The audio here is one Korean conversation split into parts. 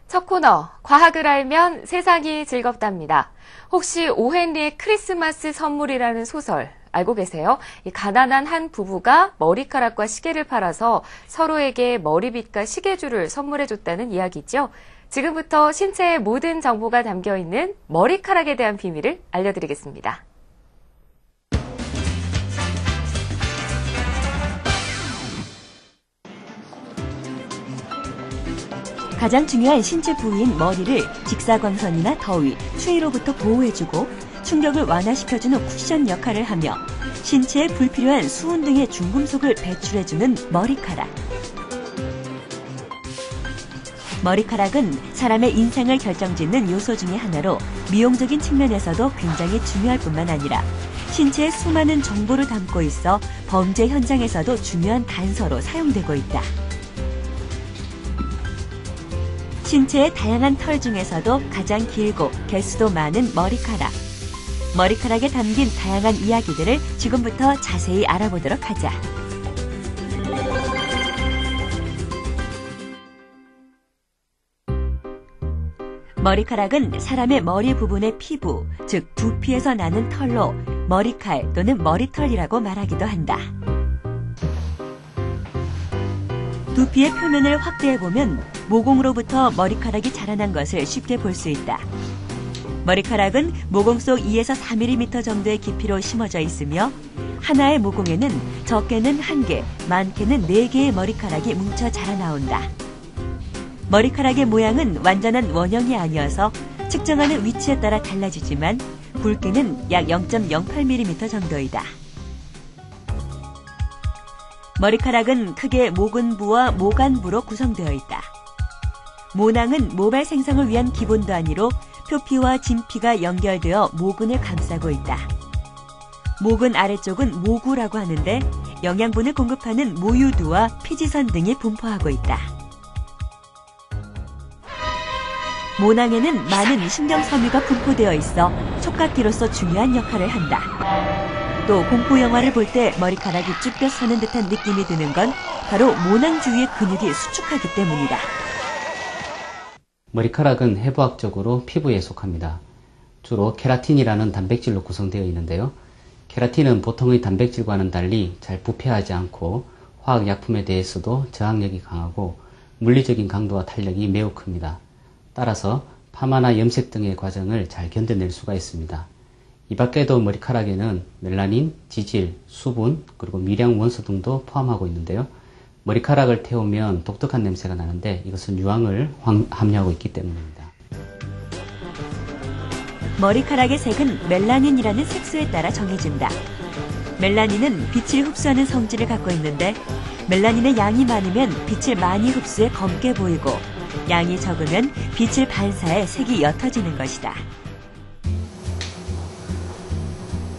첫 코너, 과학을 알면 세상이 즐겁답니다. 혹시 오헨리의 크리스마스 선물이라는 소설 알고 계세요? 이 가난한 한 부부가 머리카락과 시계를 팔아서 서로에게 머리빗과 시계줄을 선물해줬다는 이야기죠. 지금부터 신체의 모든 정보가 담겨있는 머리카락에 대한 비밀을 알려드리겠습니다. 가장 중요한 신체 부위인 머리를 직사광선이나 더위, 추위로부터 보호해주고 충격을 완화시켜주는 쿠션 역할을 하며 신체에 불필요한 수은 등의 중금속을 배출해주는 머리카락. 머리카락은 사람의 인생을 결정짓는 요소 중의 하나로 미용적인 측면에서도 굉장히 중요할 뿐만 아니라 신체에 수많은 정보를 담고 있어 범죄 현장에서도 중요한 단서로 사용되고 있다. 신체의 다양한 털 중에서도 가장 길고 개수도 많은 머리카락. 머리카락에 담긴 다양한 이야기들을 지금부터 자세히 알아보도록 하자. 머리카락은 사람의 머리 부분의 피부, 즉 두피에서 나는 털로 머리칼 또는 머리털이라고 말하기도 한다. 두피의 표면을 확대해보면 모공으로부터 머리카락이 자라난 것을 쉽게 볼 수 있다. 머리카락은 모공 속 2에서 4mm 정도의 깊이로 심어져 있으며 하나의 모공에는 적게는 1개, 많게는 4개의 머리카락이 뭉쳐 자라나온다. 머리카락의 모양은 완전한 원형이 아니어서 측정하는 위치에 따라 달라지지만 굵기는 약 0.08mm 정도이다. 머리카락은 크게 모근부와 모간부로 구성되어 있다. 모낭은 모발 생성을 위한 기본 단위로 표피와 진피가 연결되어 모근을 감싸고 있다. 모근 아래쪽은 모구라고 하는데 영양분을 공급하는 모유두와 피지선 등이 분포하고 있다. 모낭에는 많은 신경섬유가 분포되어 있어 촉각기로서 중요한 역할을 한다. 또 공포 영화를 볼 때 머리카락이 쭉 펴서는 듯한 느낌이 드는 건 바로 모낭 주위의 근육이 수축하기 때문이다. 머리카락은 해부학적으로 피부에 속합니다. 주로 케라틴이라는 단백질로 구성되어 있는데요. 케라틴은 보통의 단백질과는 달리 잘 부패하지 않고 화학약품에 대해서도 저항력이 강하고 물리적인 강도와 탄력이 매우 큽니다. 따라서 파마나 염색 등의 과정을 잘 견뎌낼 수가 있습니다. 이 밖에도 머리카락에는 멜라닌, 지질, 수분, 그리고 미량 원소 등도 포함하고 있는데요. 머리카락을 태우면 독특한 냄새가 나는데 이것은 유황을 함유하고 있기 때문입니다. 머리카락의 색은 멜라닌이라는 색소에 따라 정해진다. 멜라닌은 빛을 흡수하는 성질을 갖고 있는데 멜라닌의 양이 많으면 빛을 많이 흡수해 검게 보이고 양이 적으면 빛을 반사해 색이 옅어지는 것이다.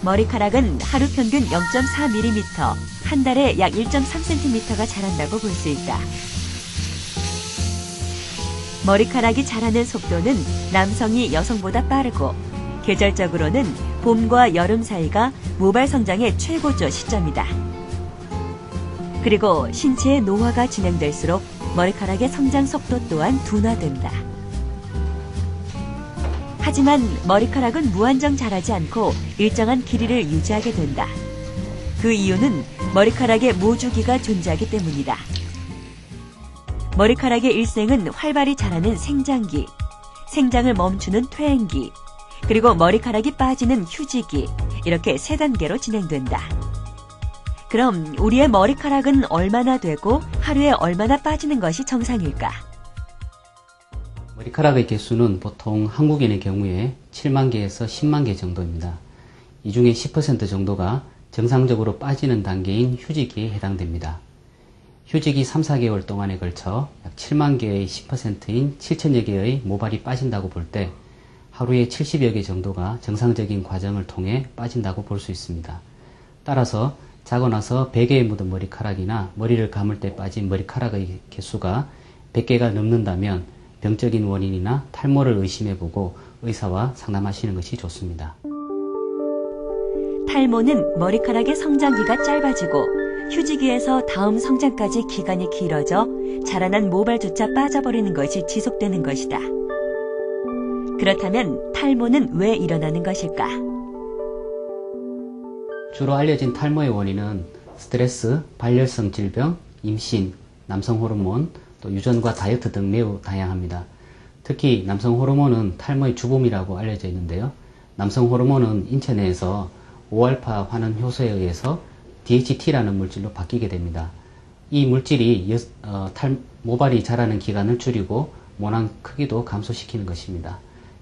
머리카락은 하루 평균 0.4mm, 한 달에 약 1.3cm가 자란다고 볼 수 있다. 머리카락이 자라는 속도는 남성이 여성보다 빠르고 계절적으로는 봄과 여름 사이가 모발 성장의 최고조 시점이다. 그리고 신체의 노화가 진행될수록 머리카락의 성장 속도 또한 둔화된다. 하지만 머리카락은 무한정 자라지 않고 일정한 길이를 유지하게 된다. 그 이유는 머리카락의 모주기가 존재하기 때문이다. 머리카락의 일생은 활발히 자라는 생장기, 생장을 멈추는 퇴행기, 그리고 머리카락이 빠지는 휴지기, 이렇게 3단계로 진행된다. 그럼 우리의 머리카락은 얼마나 되고 하루에 얼마나 빠지는 것이 정상일까? 머리카락의 개수는 보통 한국인의 경우에 7만 개에서 10만 개 정도입니다. 이 중에 10% 정도가 정상적으로 빠지는 단계인 휴지기에 해당됩니다. 휴지기 3, 4개월 동안에 걸쳐 약 7만 개의 10%인 7천여 개의 모발이 빠진다고 볼 때 하루에 70여 개 정도가 정상적인 과정을 통해 빠진다고 볼 수 있습니다. 따라서 자고 나서 베개에 묻은 머리카락이나 머리를 감을 때 빠진 머리카락의 개수가 100개가 넘는다면 병적인 원인이나 탈모를 의심해보고 의사와 상담하시는 것이 좋습니다. 탈모는 머리카락의 성장기가 짧아지고 휴지기에서 다음 성장까지 기간이 길어져 자라난 모발조차 빠져버리는 것이 지속되는 것이다. 그렇다면 탈모는 왜 일어나는 것일까? 주로 알려진 탈모의 원인은 스트레스, 발열성 질병, 임신, 남성 호르몬, 또 유전과 다이어트 등 매우 다양합니다. 특히 남성 호르몬은 탈모의 주범이라고 알려져 있는데요. 남성 호르몬은 인체 내에서 5알파 환원 효소에 의해서 DHT라는 물질로 바뀌게 됩니다. 이 물질이 모발이 자라는 기간을 줄이고 모낭 크기도 감소시키는 것입니다.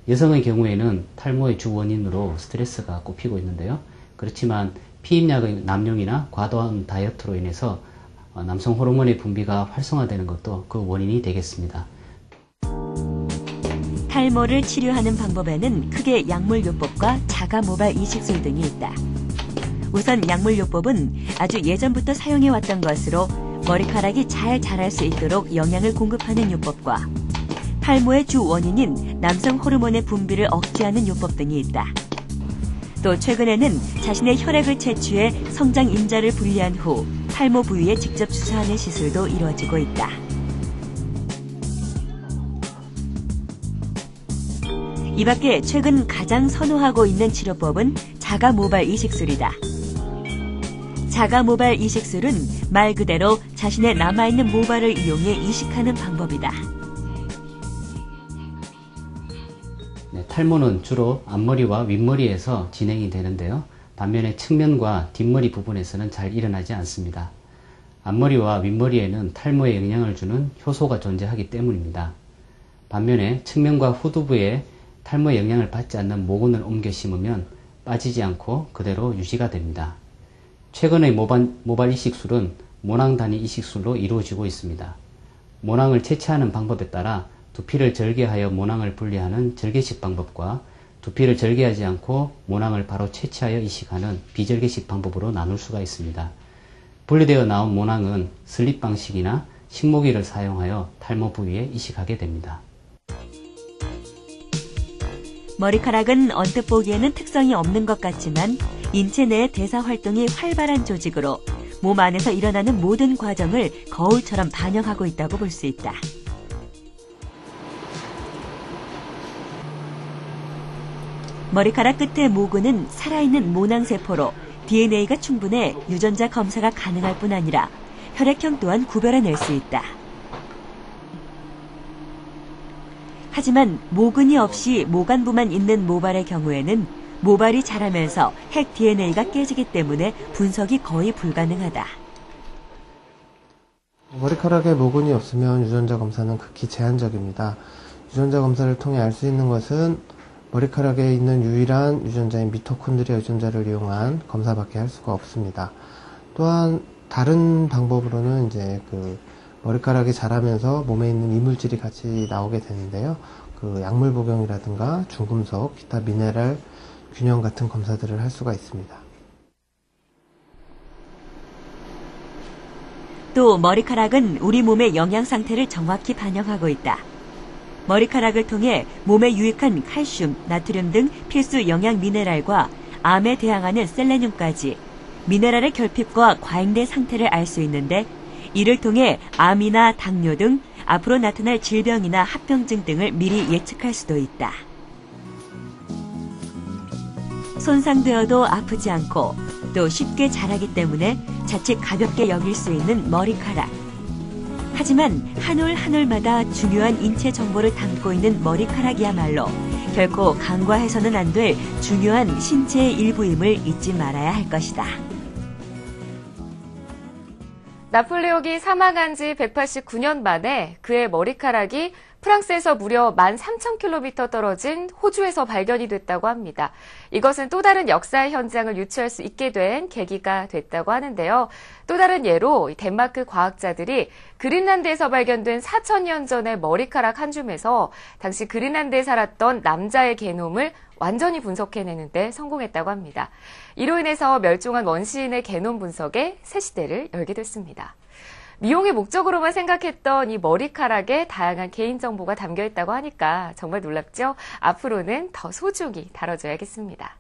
여성의 경우에는 탈모의 주 원인으로 스트레스가 꼽히고 있는데요. 그렇지만 피임약의 남용이나 과도한 다이어트로 인해서 남성 호르몬의 분비가 활성화되는 것도 그 원인이 되겠습니다. 탈모를 치료하는 방법에는 크게 약물요법과 자가모발 이식술 등이 있다. 우선 약물요법은 아주 예전부터 사용해왔던 것으로 머리카락이 잘 자랄 수 있도록 영양을 공급하는 요법과 탈모의 주 원인인 남성 호르몬의 분비를 억제하는 요법 등이 있다. 또 최근에는 자신의 혈액을 채취해 성장 인자를 분리한 후 탈모 부위에 직접 주사하는 시술도 이루어지고 있다. 이 밖에 최근 가장 선호하고 있는 치료법은 자가모발 이식술이다. 자가모발 이식술은 말 그대로 자신의 남아있는 모발을 이용해 이식하는 방법이다. 네, 탈모는 주로 앞머리와 윗머리에서 진행이 되는데요. 반면에 측면과 뒷머리 부분에서는 잘 일어나지 않습니다. 앞머리와 윗머리에는 탈모에 영향을 주는 효소가 존재하기 때문입니다. 반면에 측면과 후두부에 탈모에 영향을 받지 않는 모근을 옮겨 심으면 빠지지 않고 그대로 유지가 됩니다. 최근의 모발 이식술은 모낭 단위 이식술로 이루어지고 있습니다. 모낭을 채취하는 방법에 따라 두피를 절개하여 모낭을 분리하는 절개식 방법과 두피를 절개하지 않고 모낭을 바로 채취하여 이식하는 비절개식 방법으로 나눌 수가 있습니다. 분리되어 나온 모낭은 슬립 방식이나 식모기를 사용하여 탈모 부위에 이식하게 됩니다. 머리카락은 언뜻 보기에는 특성이 없는 것 같지만 인체 내의 대사 활동이 활발한 조직으로 몸 안에서 일어나는 모든 과정을 거울처럼 반영하고 있다고 볼 수 있다. 머리카락 끝의 모근은 살아있는 모낭세포로 DNA가 충분해 유전자 검사가 가능할 뿐 아니라 혈액형 또한 구별해낼 수 있다. 하지만 모근이 없이 모간부만 있는 모발의 경우에는 모발이 자라면서 핵 DNA가 깨지기 때문에 분석이 거의 불가능하다. 머리카락에 모근이 없으면 유전자 검사는 극히 제한적입니다. 유전자 검사를 통해 알 수 있는 것은 머리카락에 있는 유일한 유전자인 미토콘드리아 유전자를 이용한 검사밖에 할 수가 없습니다. 또한 다른 방법으로는 이제 머리카락이 자라면서 몸에 있는 이물질이 같이 나오게 되는데요. 약물 복용이라든가 중금속, 기타 미네랄 균형 같은 검사들을 할 수가 있습니다. 또 머리카락은 우리 몸의 영양 상태를 정확히 반영하고 있다. 머리카락을 통해 몸에 유익한 칼슘, 나트륨 등 필수 영양 미네랄과 암에 대항하는 셀레늄까지 미네랄의 결핍과 과잉된 상태를 알 수 있는데 이를 통해 암이나 당뇨 등 앞으로 나타날 질병이나 합병증 등을 미리 예측할 수도 있다. 손상되어도 아프지 않고 또 쉽게 자라기 때문에 자칫 가볍게 여길 수 있는 머리카락. 하지만 한 올 한 올마다 중요한 인체 정보를 담고 있는 머리카락이야말로 결코 간과해서는 안 될 중요한 신체의 일부임을 잊지 말아야 할 것이다. 나폴레옹이 사망한 지 189년 만에 그의 머리카락이 프랑스에서 무려 13,000km 떨어진 호주에서 발견이 됐다고 합니다. 이것은 또 다른 역사의 현장을 유추할 수 있게 된 계기가 됐다고 하는데요. 또 다른 예로 덴마크 과학자들이 그린란드에서 발견된 4,000년 전의 머리카락 한 줌에서 당시 그린란드에 살았던 남자의 게놈을 완전히 분석해내는데 성공했다고 합니다. 이로 인해서 멸종한 원시인의 게놈 분석에 새 시대를 열게 됐습니다. 미용의 목적으로만 생각했던 이 머리카락에 다양한 개인정보가 담겨있다고 하니까 정말 놀랍죠? 앞으로는 더 소중히 다뤄줘야겠습니다.